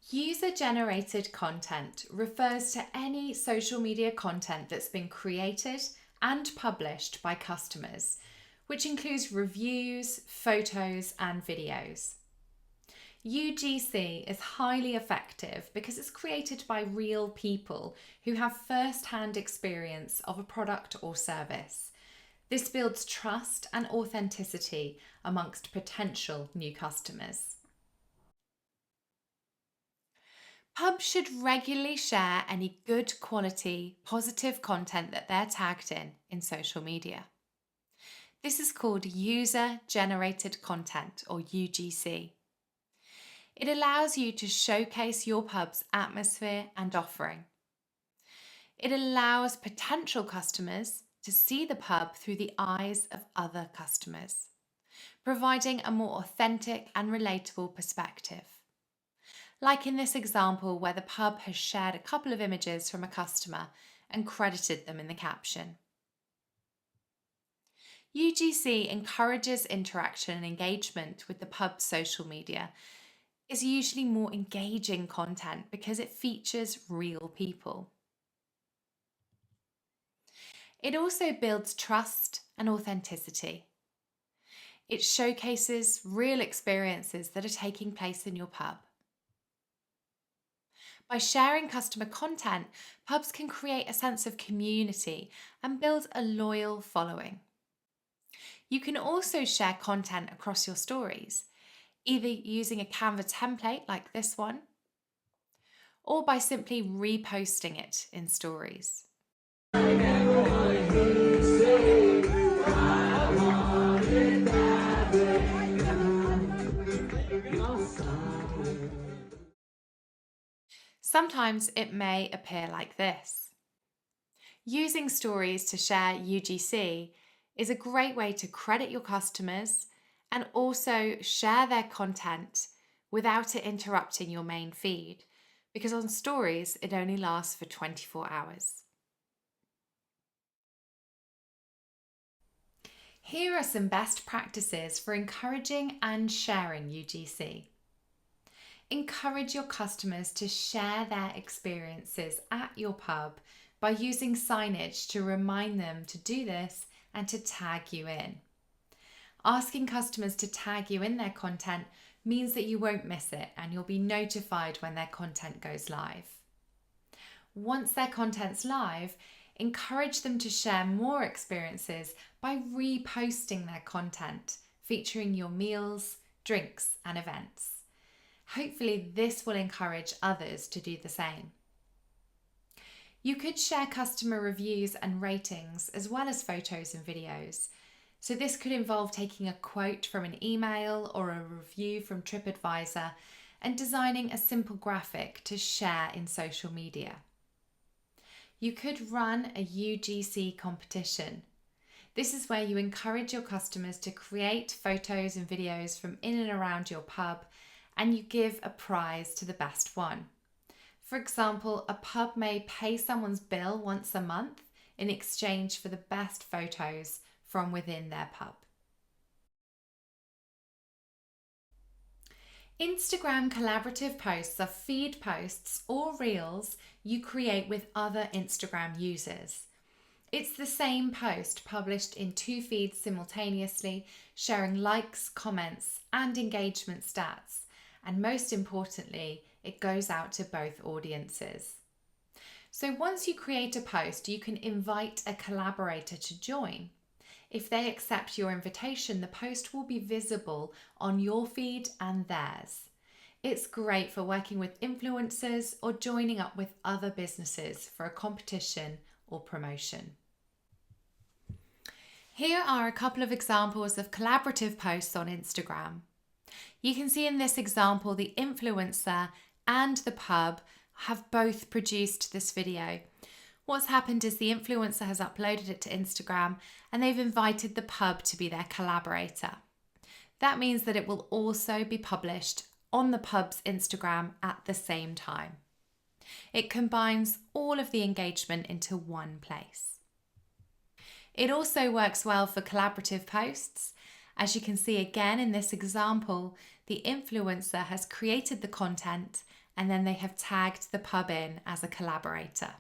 User-generated content refers to any social media content that's been created and published by customers, which includes reviews, photos, and videos. UGC is highly effective because it's created by real people who have first-hand experience of a product or service. This builds trust and authenticity amongst potential new customers. Pubs should regularly share any good quality, positive content that they're tagged in social media. This is called user generated content, or UGC. It allows you to showcase your pub's atmosphere and offering. It allows potential customers to see the pub through the eyes of other customers, providing a more authentic and relatable perspective. Like in this example where the pub has shared a couple of images from a customer and credited them in the caption. UGC encourages interaction and engagement with the pub's social media. It's usually more engaging content because it features real people. It also builds trust and authenticity. It showcases real experiences that are taking place in your pub. By sharing customer content, pubs can create a sense of community and build a loyal following. You can also share content across your stories, either using a Canva template like this one, or by simply reposting it in stories. Sometimes it may appear like this. Using stories to share UGC is a great way to credit your customers and also share their content without it interrupting your main feed, because on stories it only lasts for 24 hours. Here are some best practices for encouraging and sharing UGC. Encourage your customers to share their experiences at your pub by using signage to remind them to do this and to tag you in. Asking customers to tag you in their content means that you won't miss it and you'll be notified when their content goes live. Once their content's live, encourage them to share more experiences by reposting their content, featuring your meals, drinks, and events. Hopefully, this will encourage others to do the same. You could share customer reviews and ratings as well as photos and videos. So this could involve taking a quote from an email or a review from TripAdvisor and designing a simple graphic to share in social media. You could run a UGC competition. This is where you encourage your customers to create photos and videos from in and around your pub, and you give a prize to the best one. For example, a pub may pay someone's bill once a month in exchange for the best photos from within their pub. Instagram collaborative posts are feed posts or reels you create with other Instagram users. It's the same post published in 2 feeds simultaneously, sharing likes, comments, and engagement stats. And most importantly, it goes out to both audiences. So once you create a post, you can invite a collaborator to join. If they accept your invitation, the post will be visible on your feed and theirs. It's great for working with influencers or joining up with other businesses for a competition or promotion. Here are a couple of examples of collaborative posts on Instagram. You can see in this example the influencer and the pub have both produced this video. What's happened is the influencer has uploaded it to Instagram and they've invited the pub to be their collaborator. That means that it will also be published on the pub's Instagram at the same time. It combines all of the engagement into one place. It also works well for collaborative posts. As you can see again in this example, the influencer has created the content and then they have tagged the pub in as a collaborator.